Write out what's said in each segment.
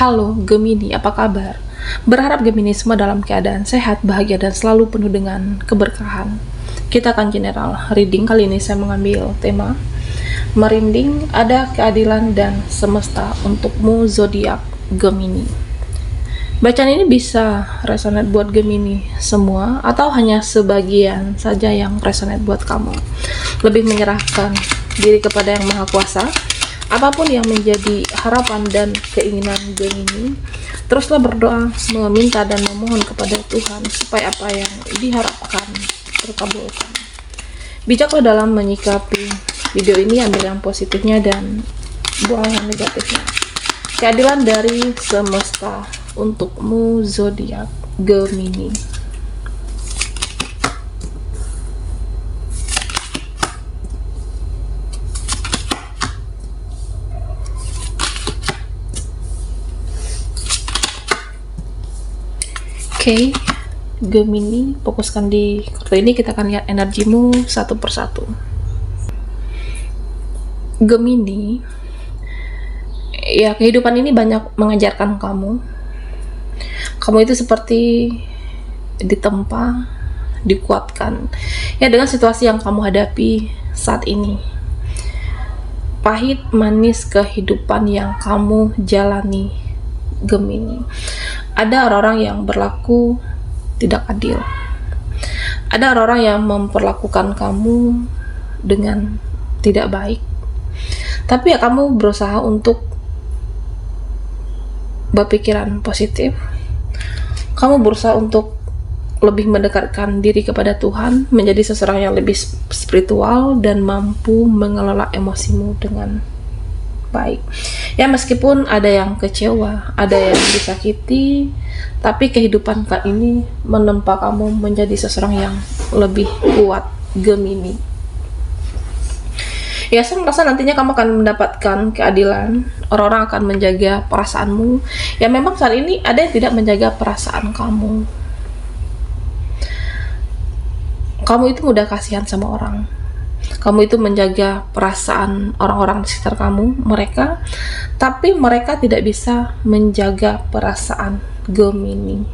Halo Gemini, apa kabar? Berharap Gemini semua dalam keadaan sehat, bahagia, dan selalu penuh dengan keberkahan. Kita akan general reading. Kali ini saya mengambil tema merinding, ada keadilan dan semesta untukmu zodiak Gemini. Bacaan ini bisa resonate buat Gemini semua atau hanya sebagian saja yang resonate buat kamu. Lebih menyerahkan diri kepada Yang Maha Kuasa. Apapun yang menjadi harapan dan keinginan Gemini, teruslah berdoa, meminta dan memohon kepada Tuhan supaya apa yang diharapkan terkabulkan. Bijaklah dalam menyikapi video ini, ambil yang positifnya dan buang yang negatifnya. Keadilan dari semesta untukmu zodiak Gemini. Oke, Gemini, fokuskan di kartu ini. Kita akan lihat energimu satu persatu. Gemini, ya, kehidupan ini banyak mengajarkan kamu. Kamu itu seperti ditempa, dikuatkan, ya, dengan situasi yang kamu hadapi saat ini. Pahit manis kehidupan yang kamu jalani, Gemini. Ada orang-orang yang berlaku tidak adil. Ada orang-orang yang memperlakukan kamu dengan tidak baik. Tapi ya, kamu berusaha untuk berpikiran positif. Kamu berusaha untuk lebih mendekatkan diri kepada Tuhan, menjadi seseorang yang lebih spiritual dan mampu mengelola emosimu dengan baik. Ya, meskipun ada yang kecewa, ada yang disakiti, tapi kehidupan kali ini menempa kamu menjadi seseorang yang lebih kuat, Gemini. Ya, saya merasa nantinya kamu akan mendapatkan keadilan. Orang-orang akan menjaga perasaanmu. Ya, memang saat ini ada yang tidak menjaga perasaan kamu. Kamu itu mudah kasihan sama orang. Kamu itu menjaga perasaan orang-orang di sekitar kamu, mereka, tapi mereka tidak bisa menjaga perasaan Gemini.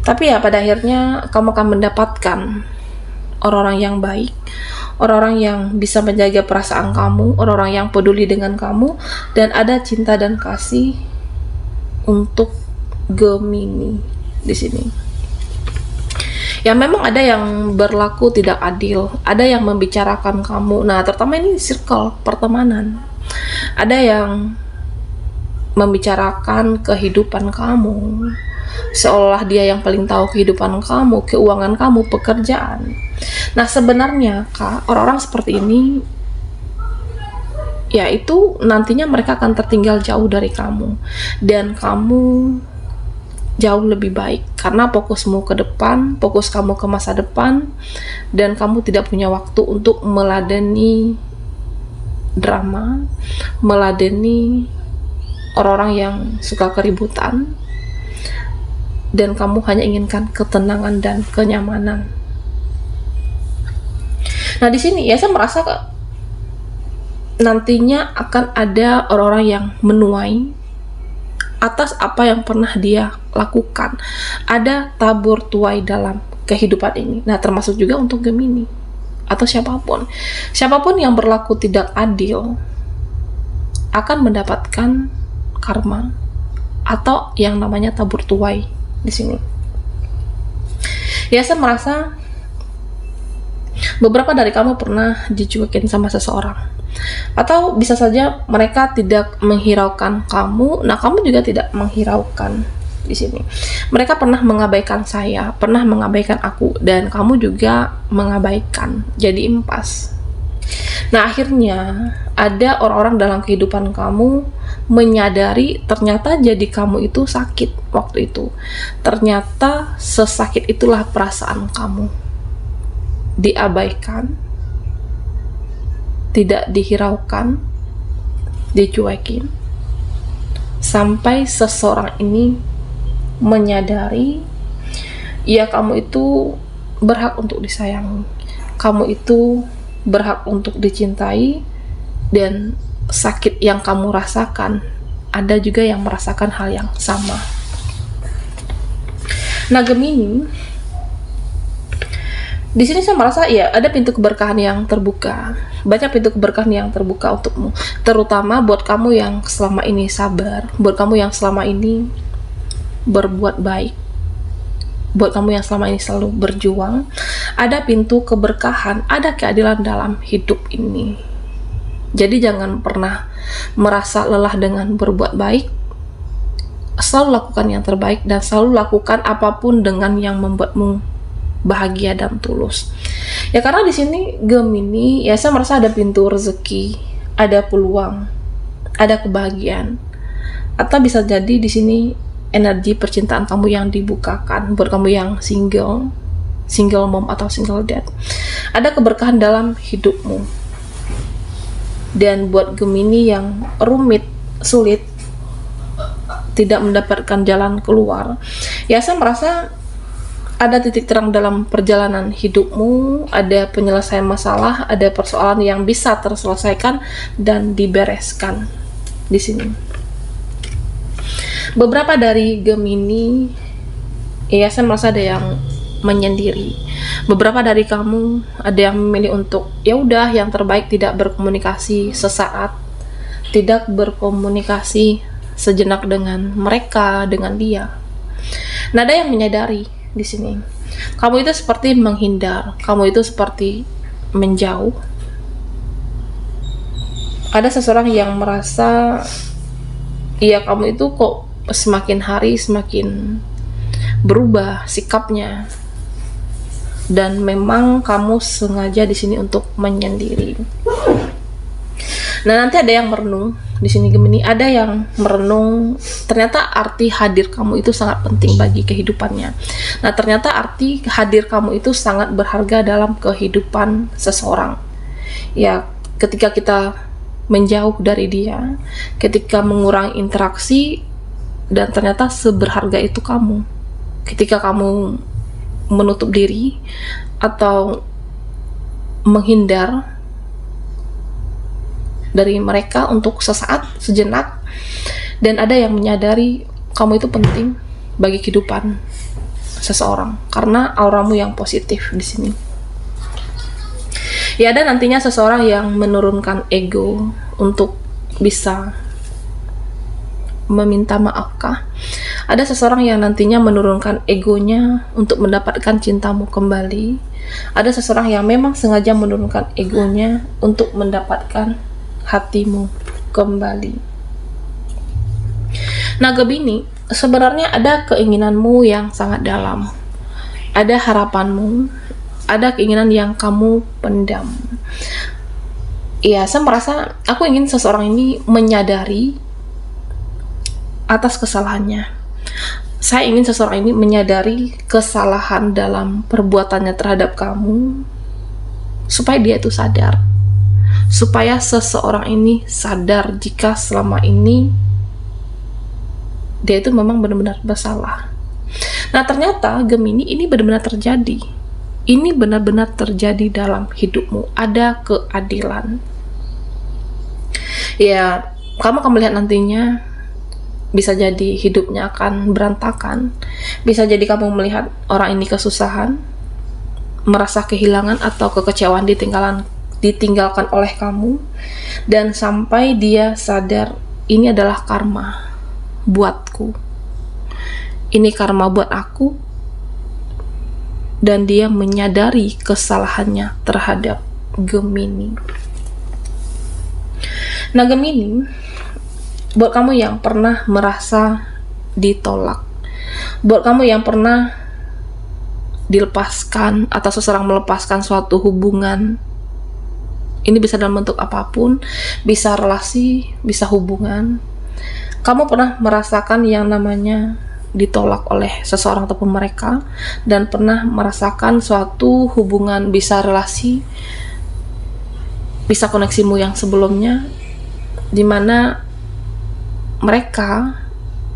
Tapi ya, pada akhirnya kamu akan mendapatkan orang-orang yang baik, orang-orang yang bisa menjaga perasaan kamu, orang-orang yang peduli dengan kamu, dan ada cinta dan kasih untuk Gemini di sini. Ya, memang ada yang berlaku tidak adil, ada yang membicarakan kamu. Nah, terutama ini circle pertemanan. Ada yang membicarakan kehidupan kamu, seolah dia yang paling tahu kehidupan kamu, keuangan kamu, pekerjaan. Nah, sebenarnya Kak, orang-orang seperti ini, ya, itu nantinya mereka akan tertinggal jauh dari kamu, dan kamu jauh lebih baik karena fokusmu ke depan, fokus kamu ke masa depan, dan kamu tidak punya waktu untuk meladeni drama, meladeni orang-orang yang suka keributan, dan kamu hanya inginkan ketenangan dan kenyamanan. Nah, di sini ya, saya merasa nantinya akan ada orang-orang yang menuai atas apa yang pernah dia lakukan. Ada tabur tuai dalam kehidupan ini. Nah, termasuk juga untuk Gemini atau siapapun yang berlaku tidak adil akan mendapatkan karma atau yang namanya tabur tuai di sini. Ya, saya merasa beberapa dari kamu pernah dicuekin sama seseorang, atau bisa saja mereka tidak menghiraukan kamu. Nah, kamu juga tidak menghiraukan di sini. Mereka pernah mengabaikan saya, pernah mengabaikan aku, dan kamu juga mengabaikan. Jadi impas. Nah, akhirnya ada orang-orang dalam kehidupan kamu menyadari ternyata jadi kamu itu sakit waktu itu. Ternyata sesakit itulah perasaan kamu. Diabaikan, tidak dihiraukan, dicuekin, sampai seseorang ini menyadari, ya, kamu itu berhak untuk disayangi, kamu itu berhak untuk dicintai, dan sakit yang kamu rasakan ada juga yang merasakan hal yang sama. Nah, Gemini, di sini saya merasa ya ada pintu keberkahan yang terbuka. Banyak pintu keberkahan yang terbuka untukmu, terutama buat kamu yang selama ini sabar, buat kamu yang selama ini berbuat baik, buat kamu yang selama ini selalu berjuang. Ada pintu keberkahan, ada keadilan dalam hidup ini. Jadi jangan pernah merasa lelah dengan berbuat baik. Selalu lakukan yang terbaik dan selalu lakukan apapun dengan yang membuatmu bahagia dan tulus. Ya, karena di sini Gemini, ya saya merasa ada pintu rezeki, ada peluang, ada kebahagiaan. Atau bisa jadi di sini energi percintaan kamu yang dibukakan buat kamu yang single mom atau single dad. Ada keberkahan dalam hidupmu. Dan buat Gemini yang rumit, sulit, tidak mendapatkan jalan keluar, ya saya merasa ada titik terang dalam perjalanan hidupmu, ada penyelesaian masalah, ada persoalan yang bisa terselesaikan dan dibereskan di sini. Beberapa dari Gemini, ya saya merasa ada yang menyendiri. Beberapa dari kamu ada yang memilih untuk ya udah yang terbaik tidak berkomunikasi sesaat, tidak berkomunikasi sejenak dengan mereka, dengan dia. Nah, ada yang menyadari di sini. Kamu itu seperti menghindar, kamu itu seperti menjauh. Ada seseorang yang merasa, iya kamu itu kok semakin hari semakin berubah sikapnya. Dan memang kamu sengaja di sini untuk menyendiri. Nah, nanti ada yang merenung di sini Gemini, ada yang merenung ternyata arti hadir kamu itu sangat penting bagi kehidupannya. Nah, ternyata arti hadir kamu itu sangat berharga dalam kehidupan seseorang. Ya, ketika kita menjauh dari dia, ketika mengurangi interaksi, dan ternyata seberharga itu kamu. Ketika kamu menutup diri atau menghindar dari mereka untuk sesaat, sejenak, dan ada yang menyadari kamu itu penting bagi kehidupan seseorang karena auramu yang positif di sini. Ya, ada nantinya seseorang yang menurunkan ego untuk bisa meminta maafkah? Ada seseorang yang nantinya menurunkan egonya untuk mendapatkan cintamu kembali. Ada seseorang yang memang sengaja menurunkan egonya untuk mendapatkan hatimu kembali. Nah, Gemini, sebenarnya ada keinginanmu yang sangat dalam. Ada harapanmu, ada keinginan yang kamu pendam. Iya, saya merasa aku ingin seseorang ini menyadari atas kesalahannya. Saya ingin seseorang ini menyadari kesalahan dalam perbuatannya terhadap kamu, supaya dia itu sadar. Supaya seseorang ini sadar jika selama ini dia itu memang benar-benar bersalah. Nah, ternyata Gemini ini benar-benar terjadi. Ini benar-benar terjadi dalam hidupmu. Ada keadilan. Ya, kamu akan melihat nantinya bisa jadi hidupnya akan berantakan. Bisa jadi kamu melihat orang ini kesusahan, merasa kehilangan atau kekecewaan ditinggalkan oleh kamu, dan sampai dia sadar ini adalah karma buatku, ini karma buat aku, dan dia menyadari kesalahannya terhadap Gemini. Nah, Gemini, buat kamu yang pernah merasa ditolak, buat kamu yang pernah dilepaskan atau seseorang melepaskan suatu hubungan, ini bisa dalam bentuk apapun, bisa relasi, bisa hubungan. Kamu pernah merasakan yang namanya ditolak oleh seseorang ataupun mereka, dan pernah merasakan suatu hubungan, bisa relasi, bisa koneksimu yang sebelumnya, dimana mereka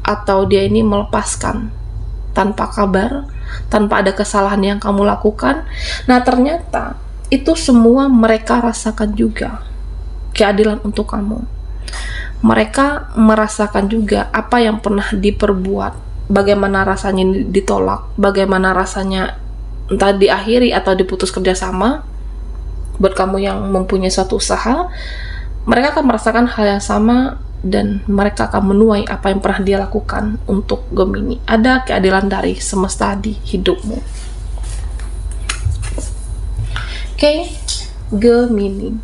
atau dia ini melepaskan tanpa kabar, tanpa ada kesalahan yang kamu lakukan. Nah, ternyata itu semua mereka rasakan juga keadilan untuk kamu. Mereka merasakan juga apa yang pernah diperbuat, bagaimana rasanya ditolak, bagaimana rasanya entah diakhiri atau diputus kerjasama. Buat kamu yang mempunyai suatu usaha, mereka akan merasakan hal yang sama dan mereka akan menuai apa yang pernah dia lakukan. Untuk Gemini, ada keadilan dari semesta di hidupmu. Oke, Gemini.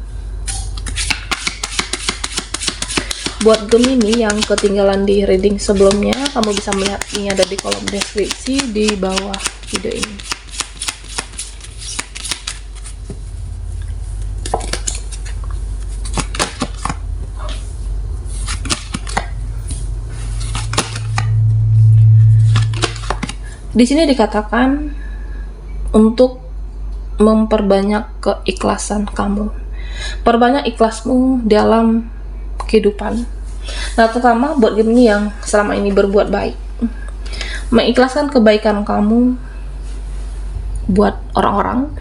Buat Gemini yang ketinggalan di reading sebelumnya, kamu bisa melihat ini ada di kolom deskripsi di bawah video ini. Di sini dikatakan untuk memperbanyak keikhlasan kamu. Perbanyak ikhlasmu dalam kehidupan. Nah, terutama buat Gemini yang selama ini berbuat baik. Mengikhlaskan kebaikan kamu buat orang-orang,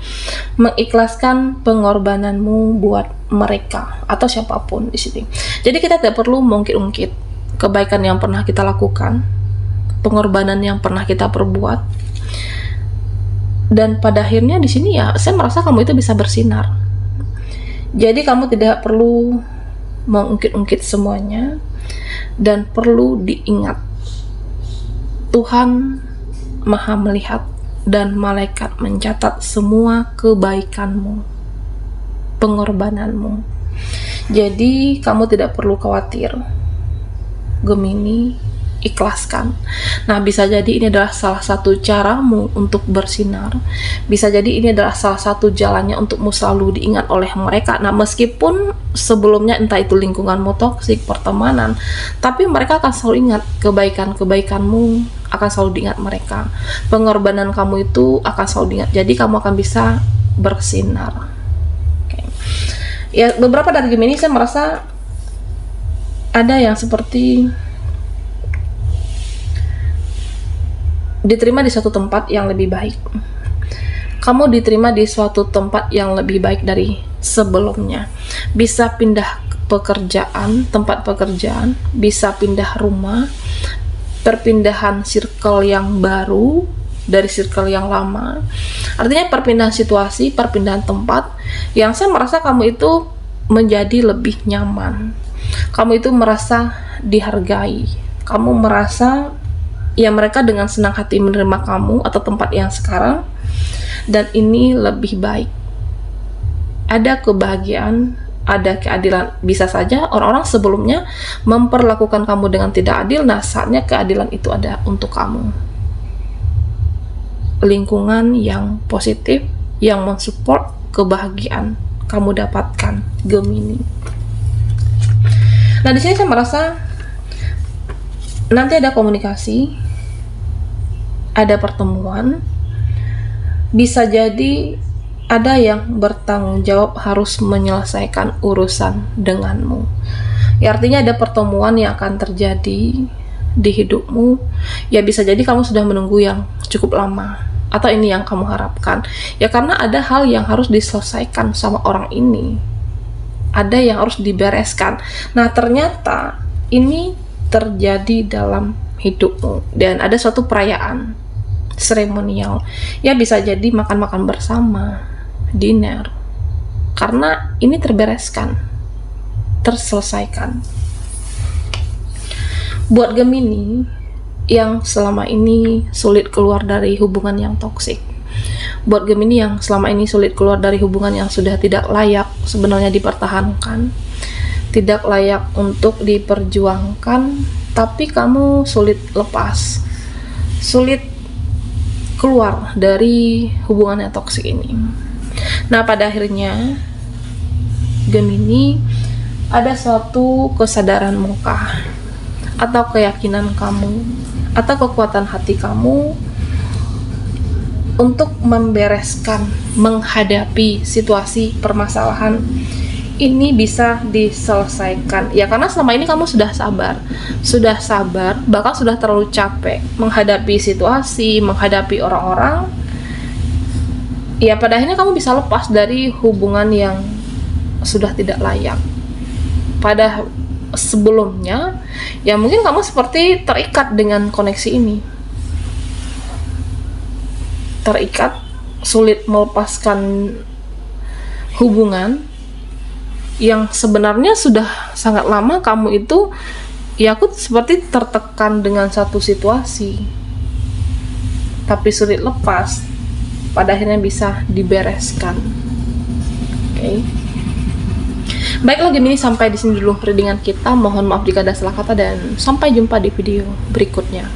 mengikhlaskan pengorbananmu buat mereka atau siapapun di sini. Jadi kita tidak perlu mengungkit-ungkit kebaikan yang pernah kita lakukan, pengorbanan yang pernah kita perbuat, dan pada akhirnya di sini ya saya merasa kamu itu bisa bersinar. Jadi kamu tidak perlu mengungkit-ungkit semuanya, dan perlu diingat Tuhan Maha melihat dan malaikat mencatat semua kebaikanmu, pengorbananmu. Jadi kamu tidak perlu khawatir, Gemini. Ikhlaskan. Nah, bisa jadi ini adalah salah satu caramu untuk bersinar. Bisa jadi ini adalah salah satu jalannya untukmu selalu diingat oleh mereka. Nah, meskipun sebelumnya entah itu lingkunganmu toksik, pertemanan, tapi mereka akan selalu ingat kebaikan-kebaikanmu, akan selalu diingat mereka. Pengorbanan kamu itu akan selalu diingat. Jadi kamu akan bisa bersinar. Oke. Ya, beberapa dari Gemini saya merasa ada yang seperti diterima di suatu tempat yang lebih baik. Kamu diterima di suatu tempat yang lebih baik dari sebelumnya. Bisa pindah pekerjaan, tempat pekerjaan, bisa pindah rumah, perpindahan circle yang baru dari circle yang lama. Artinya perpindahan situasi, perpindahan tempat yang saya merasa kamu itu menjadi lebih nyaman. Kamu itu merasa dihargai. Kamu merasa ya mereka dengan senang hati menerima kamu atau tempat yang sekarang, dan ini lebih baik. Ada kebahagiaan, ada keadilan. Bisa saja orang-orang sebelumnya memperlakukan kamu dengan tidak adil. Nah, saatnya keadilan itu ada untuk kamu. Lingkungan yang positif yang mensupport kebahagiaan kamu dapatkan, Gemini. Nah, di sini saya merasa nanti ada komunikasi, ada pertemuan, bisa jadi ada yang bertanggung jawab harus menyelesaikan urusan denganmu. Ya, artinya ada pertemuan yang akan terjadi di hidupmu. Ya, bisa jadi kamu sudah menunggu yang cukup lama, atau ini yang kamu harapkan. Ya, karena ada hal yang harus diselesaikan sama orang ini. Ada yang harus dibereskan. Nah, ternyata ini terjadi dalam hidupmu, dan ada suatu perayaan seremonial. Ya, bisa jadi makan-makan bersama, dinner, karena ini terbereskan, terselesaikan. Buat Gemini yang selama ini sulit keluar dari hubungan yang toksik, buat Gemini yang selama ini sulit keluar dari hubungan yang sudah tidak layak sebenarnya dipertahankan, tidak layak untuk diperjuangkan, tapi kamu sulit lepas, sulit keluar dari hubungan yang toksik ini. Nah, pada akhirnya Gemini ada suatu kesadaran muka atau keyakinan kamu atau kekuatan hati kamu untuk membereskan, menghadapi situasi permasalahan ini bisa diselesaikan. Ya, karena selama ini kamu sudah sabar, bahkan sudah terlalu capek menghadapi situasi, menghadapi orang-orang. Ya, pada akhirnya kamu bisa lepas dari hubungan yang sudah tidak layak. Pada sebelumnya, ya mungkin kamu seperti terikat dengan koneksi ini. Terikat, sulit melepaskan hubungan yang sebenarnya sudah sangat lama kamu itu, ya aku seperti tertekan dengan satu situasi, tapi sulit lepas, pada akhirnya bisa dibereskan. Oke. Baiklah Gemini, sampai di sini dulu readingan kita. Mohon maaf jika ada salah kata dan sampai jumpa di video berikutnya.